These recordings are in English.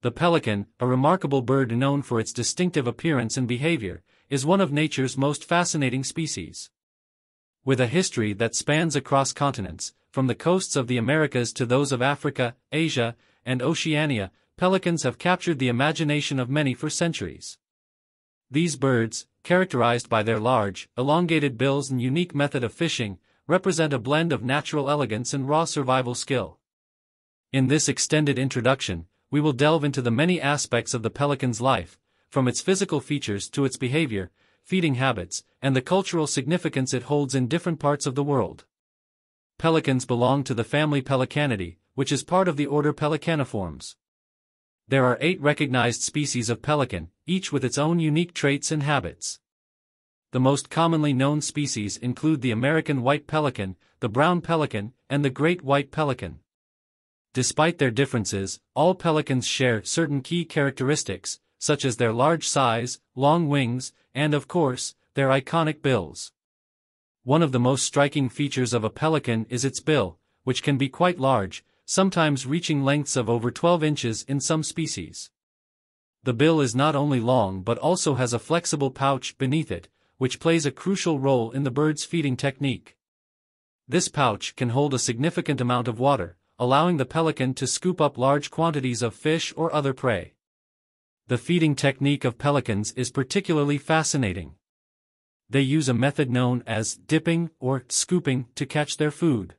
The pelican, a remarkable bird known for its distinctive appearance and behavior, is one of nature's most fascinating species. With a history that spans across continents, from the coasts of the Americas to those of Africa, Asia, and Oceania, pelicans have captured the imagination of many for centuries. These birds, characterized by their large, elongated bills and unique method of fishing, represent a blend of natural elegance and raw survival skill. In this extended introduction, we will delve into the many aspects of the pelican's life, from its physical features to its behavior, feeding habits, and the cultural significance it holds in different parts of the world. Pelicans belong to the family Pelicanidae, which is part of the order Pelicaniformes. There are 8 recognized species of pelican, each with its own unique traits and habits. The most commonly known species include the American white pelican, the brown pelican, and the great white pelican. Despite their differences, all pelicans share certain key characteristics, such as their large size, long wings, and of course, their iconic bills. One of the most striking features of a pelican is its bill, which can be quite large, sometimes reaching lengths of over 12 inches in some species. The bill is not only long but also has a flexible pouch beneath it, which plays a crucial role in the bird's feeding technique. This pouch can hold a significant amount of water, allowing the pelican to scoop up large quantities of fish or other prey. The feeding technique of pelicans is particularly fascinating. They use a method known as dipping or scooping to catch their food.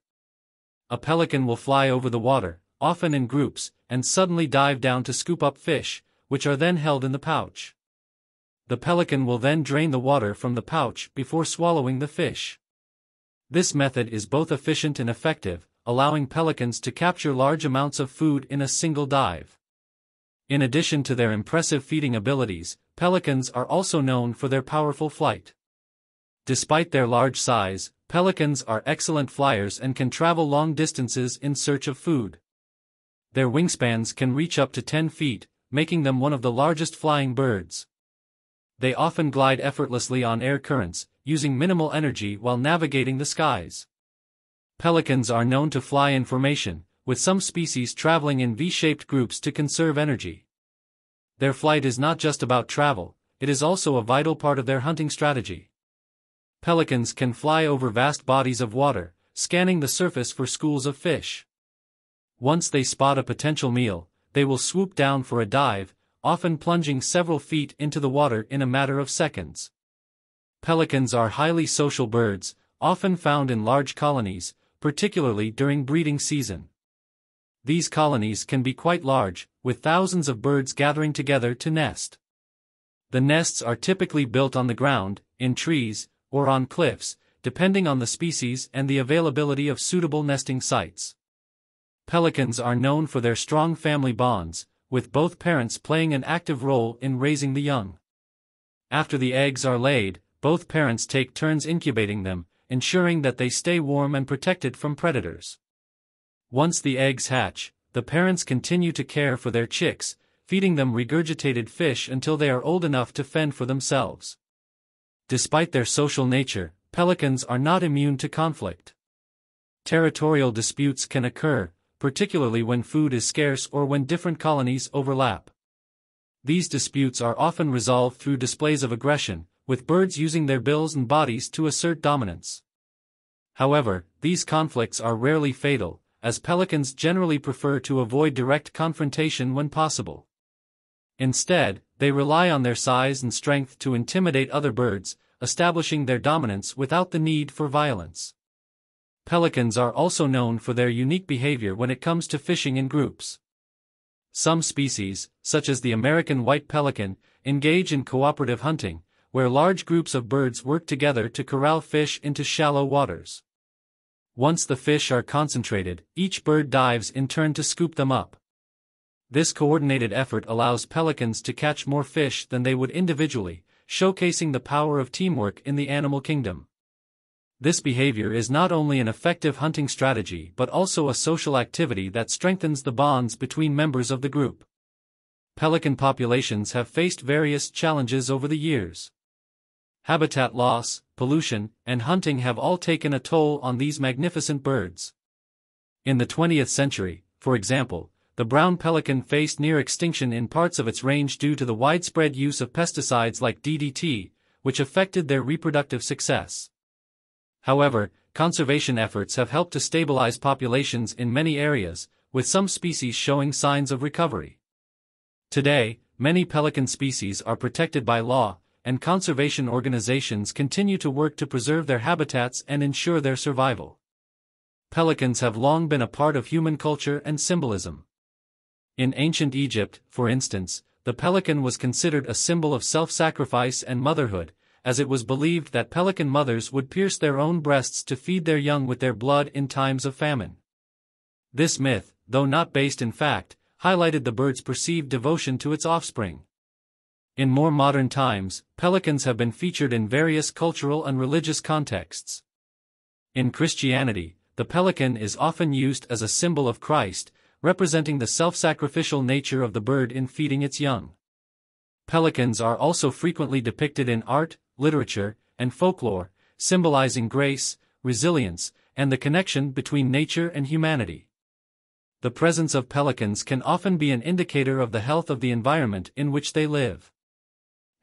A pelican will fly over the water, often in groups, and suddenly dive down to scoop up fish, which are then held in the pouch. The pelican will then drain the water from the pouch before swallowing the fish. This method is both efficient and effective, allowing pelicans to capture large amounts of food in a single dive. In addition to their impressive feeding abilities, pelicans are also known for their powerful flight. Despite their large size, pelicans are excellent flyers and can travel long distances in search of food. Their wingspans can reach up to 10 feet, making them one of the largest flying birds. They often glide effortlessly on air currents, using minimal energy while navigating the skies. Pelicans are known to fly in formation, with some species traveling in V-shaped groups to conserve energy. Their flight is not just about travel, it is also a vital part of their hunting strategy. Pelicans can fly over vast bodies of water, scanning the surface for schools of fish. Once they spot a potential meal, they will swoop down for a dive, often plunging several feet into the water in a matter of seconds. Pelicans are highly social birds, often found in large colonies, particularly during breeding season. These colonies can be quite large, with thousands of birds gathering together to nest. The nests are typically built on the ground, in trees, or on cliffs, depending on the species and the availability of suitable nesting sites. Pelicans are known for their strong family bonds, with both parents playing an active role in raising the young. After the eggs are laid, both parents take turns incubating them, ensuring that they stay warm and protected from predators. Once the eggs hatch, the parents continue to care for their chicks, feeding them regurgitated fish until they are old enough to fend for themselves. Despite their social nature, pelicans are not immune to conflict. Territorial disputes can occur, particularly when food is scarce or when different colonies overlap. These disputes are often resolved through displays of aggression, with birds using their bills and bodies to assert dominance. However, these conflicts are rarely fatal, as pelicans generally prefer to avoid direct confrontation when possible. Instead, they rely on their size and strength to intimidate other birds, establishing their dominance without the need for violence. Pelicans are also known for their unique behavior when it comes to fishing in groups. Some species, such as the American white pelican, engage in cooperative hunting, where large groups of birds work together to corral fish into shallow waters. Once the fish are concentrated, each bird dives in turn to scoop them up. This coordinated effort allows pelicans to catch more fish than they would individually, showcasing the power of teamwork in the animal kingdom. This behavior is not only an effective hunting strategy but also a social activity that strengthens the bonds between members of the group. Pelican populations have faced various challenges over the years. Habitat loss, pollution, and hunting have all taken a toll on these magnificent birds. In the 20th century, for example, the brown pelican faced near extinction in parts of its range due to the widespread use of pesticides like DDT, which affected their reproductive success. However, conservation efforts have helped to stabilize populations in many areas, with some species showing signs of recovery. Today, many pelican species are protected by law, and conservation organizations continue to work to preserve their habitats and ensure their survival. Pelicans have long been a part of human culture and symbolism. In ancient Egypt, for instance, the pelican was considered a symbol of self-sacrifice and motherhood, as it was believed that pelican mothers would pierce their own breasts to feed their young with their blood in times of famine. This myth, though not based in fact, highlighted the bird's perceived devotion to its offspring. In more modern times, pelicans have been featured in various cultural and religious contexts. In Christianity, the pelican is often used as a symbol of Christ, representing the self-sacrificial nature of the bird in feeding its young. Pelicans are also frequently depicted in art, literature, and folklore, symbolizing grace, resilience, and the connection between nature and humanity. The presence of pelicans can often be an indicator of the health of the environment in which they live.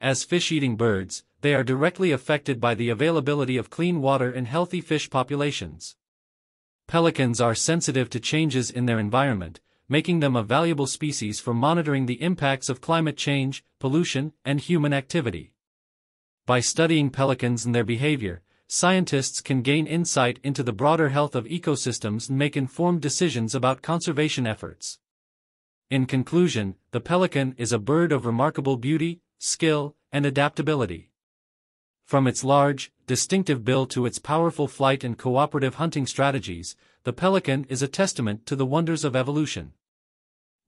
As fish-eating birds, they are directly affected by the availability of clean water and healthy fish populations. Pelicans are sensitive to changes in their environment, making them a valuable species for monitoring the impacts of climate change, pollution, and human activity. By studying pelicans and their behavior, scientists can gain insight into the broader health of ecosystems and make informed decisions about conservation efforts. In conclusion, the pelican is a bird of remarkable beauty, skill, and adaptability. From its large, distinctive bill to its powerful flight and cooperative hunting strategies, the pelican is a testament to the wonders of evolution.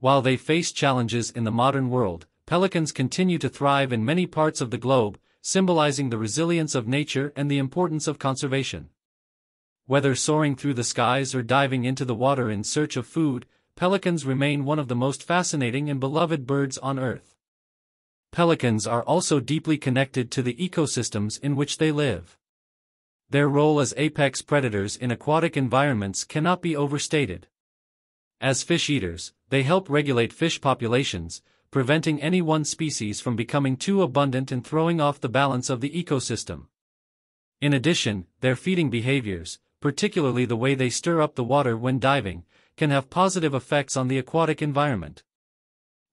While they face challenges in the modern world, pelicans continue to thrive in many parts of the globe, symbolizing the resilience of nature and the importance of conservation. Whether soaring through the skies or diving into the water in search of food, pelicans remain one of the most fascinating and beloved birds on Earth. Pelicans are also deeply connected to the ecosystems in which they live. Their role as apex predators in aquatic environments cannot be overstated. As fish eaters, they help regulate fish populations, preventing any one species from becoming too abundant and throwing off the balance of the ecosystem. In addition, their feeding behaviors, particularly the way they stir up the water when diving, can have positive effects on the aquatic environment.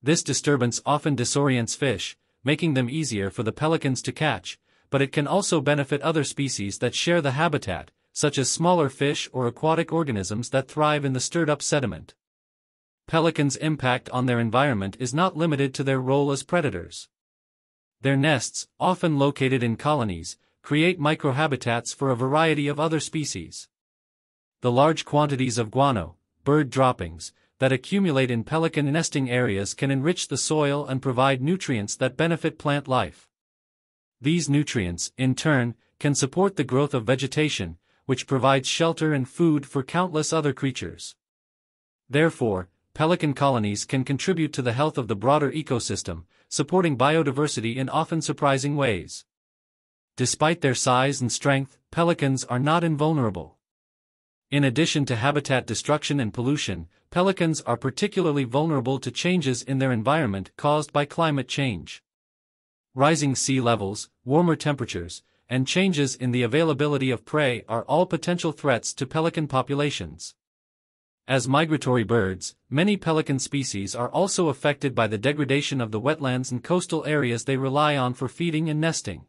This disturbance often disorients fish, making them easier for the pelicans to catch, but it can also benefit other species that share the habitat, such as smaller fish or aquatic organisms that thrive in the stirred-up sediment. Pelicans' impact on their environment is not limited to their role as predators. Their nests, often located in colonies, create microhabitats for a variety of other species. The large quantities of guano, bird droppings, that accumulate in pelican nesting areas can enrich the soil and provide nutrients that benefit plant life. These nutrients, in turn, can support the growth of vegetation, which provides shelter and food for countless other creatures. Therefore, pelican colonies can contribute to the health of the broader ecosystem, supporting biodiversity in often surprising ways. Despite their size and strength, pelicans are not invulnerable. In addition to habitat destruction and pollution, pelicans are particularly vulnerable to changes in their environment caused by climate change. Rising sea levels, warmer temperatures, and changes in the availability of prey are all potential threats to pelican populations. As migratory birds, many pelican species are also affected by the degradation of the wetlands and coastal areas they rely on for feeding and nesting.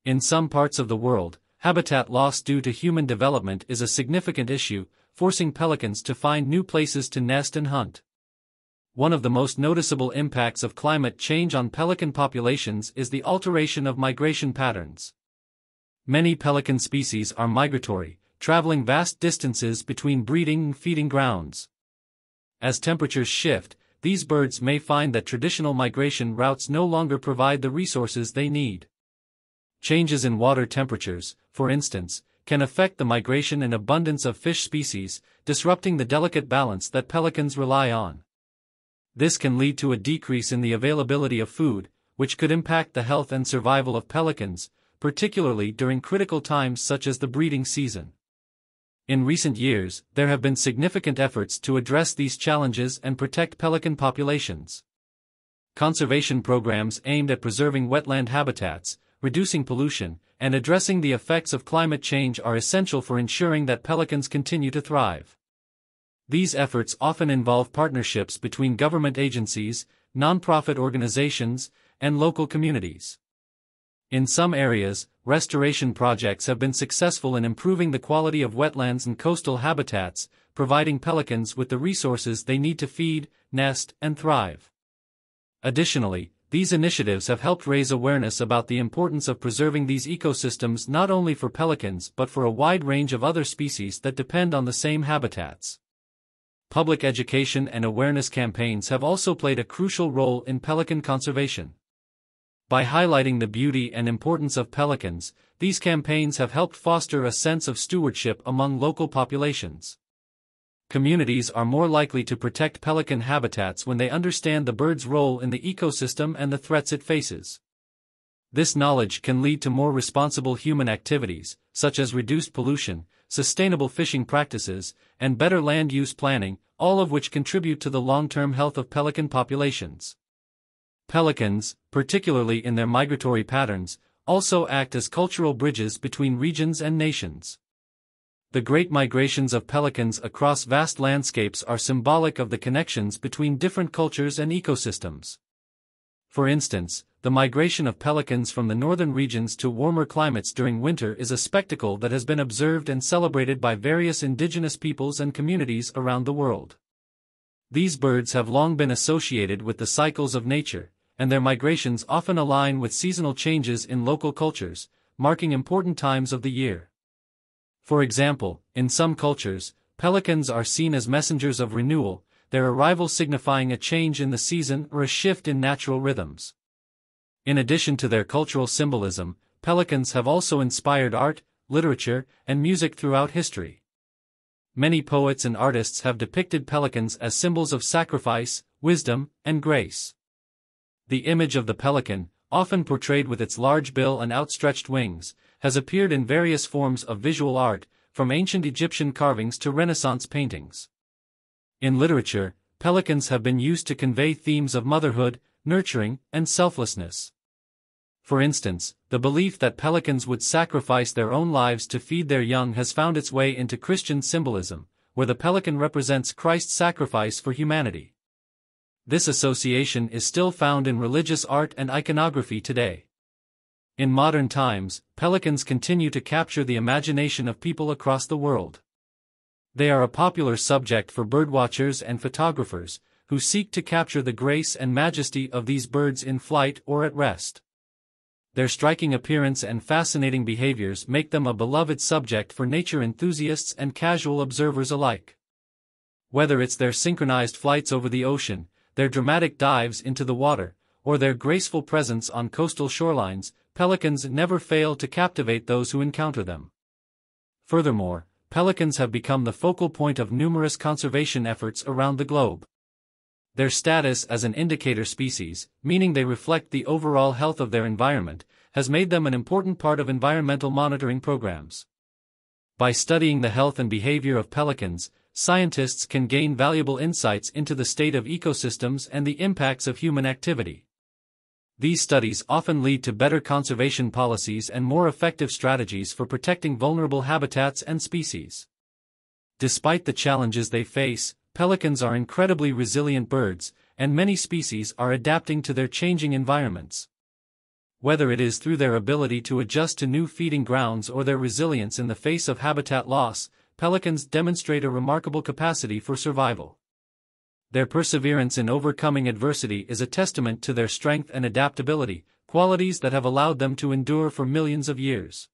In some parts of the world, habitat loss due to human development is a significant issue, forcing pelicans to find new places to nest and hunt. One of the most noticeable impacts of climate change on pelican populations is the alteration of migration patterns. Many pelican species are migratory, traveling vast distances between breeding and feeding grounds. As temperatures shift, these birds may find that traditional migration routes no longer provide the resources they need. Changes in water temperatures, for instance, can affect the migration and abundance of fish species, disrupting the delicate balance that pelicans rely on. This can lead to a decrease in the availability of food, which could impact the health and survival of pelicans, particularly during critical times such as the breeding season. In recent years, there have been significant efforts to address these challenges and protect pelican populations. Conservation programs aimed at preserving wetland habitats, reducing pollution, and addressing the effects of climate change are essential for ensuring that pelicans continue to thrive. These efforts often involve partnerships between government agencies, nonprofit organizations, and local communities. In some areas, restoration projects have been successful in improving the quality of wetlands and coastal habitats, providing pelicans with the resources they need to feed, nest, and thrive. Additionally, these initiatives have helped raise awareness about the importance of preserving these ecosystems not only for pelicans but for a wide range of other species that depend on the same habitats. Public education and awareness campaigns have also played a crucial role in pelican conservation. By highlighting the beauty and importance of pelicans, these campaigns have helped foster a sense of stewardship among local populations. Communities are more likely to protect pelican habitats when they understand the bird's role in the ecosystem and the threats it faces. This knowledge can lead to more responsible human activities, such as reduced pollution, sustainable fishing practices, and better land use planning, all of which contribute to the long-term health of pelican populations. Pelicans, particularly in their migratory patterns, also act as cultural bridges between regions and nations. The great migrations of pelicans across vast landscapes are symbolic of the connections between different cultures and ecosystems. For instance, the migration of pelicans from the northern regions to warmer climates during winter is a spectacle that has been observed and celebrated by various indigenous peoples and communities around the world. These birds have long been associated with the cycles of nature, and their migrations often align with seasonal changes in local cultures, marking important times of the year. For example, in some cultures, pelicans are seen as messengers of renewal, their arrival signifying a change in the season or a shift in natural rhythms. In addition to their cultural symbolism, pelicans have also inspired art, literature, and music throughout history. Many poets and artists have depicted pelicans as symbols of sacrifice, wisdom, and grace. The image of the pelican, often portrayed with its large bill and outstretched wings, has appeared in various forms of visual art, from ancient Egyptian carvings to Renaissance paintings. In literature, pelicans have been used to convey themes of motherhood, nurturing, and selflessness. For instance, the belief that pelicans would sacrifice their own lives to feed their young has found its way into Christian symbolism, where the pelican represents Christ's sacrifice for humanity. This association is still found in religious art and iconography today. In modern times, pelicans continue to capture the imagination of people across the world. They are a popular subject for birdwatchers and photographers, who seek to capture the grace and majesty of these birds in flight or at rest. Their striking appearance and fascinating behaviors make them a beloved subject for nature enthusiasts and casual observers alike. Whether it's their synchronized flights over the ocean, their dramatic dives into the water, or their graceful presence on coastal shorelines, pelicans never fail to captivate those who encounter them. Furthermore, pelicans have become the focal point of numerous conservation efforts around the globe. Their status as an indicator species, meaning they reflect the overall health of their environment, has made them an important part of environmental monitoring programs. By studying the health and behavior of pelicans, scientists can gain valuable insights into the state of ecosystems and the impacts of human activity. These studies often lead to better conservation policies and more effective strategies for protecting vulnerable habitats and species. Despite the challenges they face, pelicans are incredibly resilient birds, and many species are adapting to their changing environments. Whether it is through their ability to adjust to new feeding grounds or their resilience in the face of habitat loss, pelicans demonstrate a remarkable capacity for survival. Their perseverance in overcoming adversity is a testament to their strength and adaptability, qualities that have allowed them to endure for millions of years.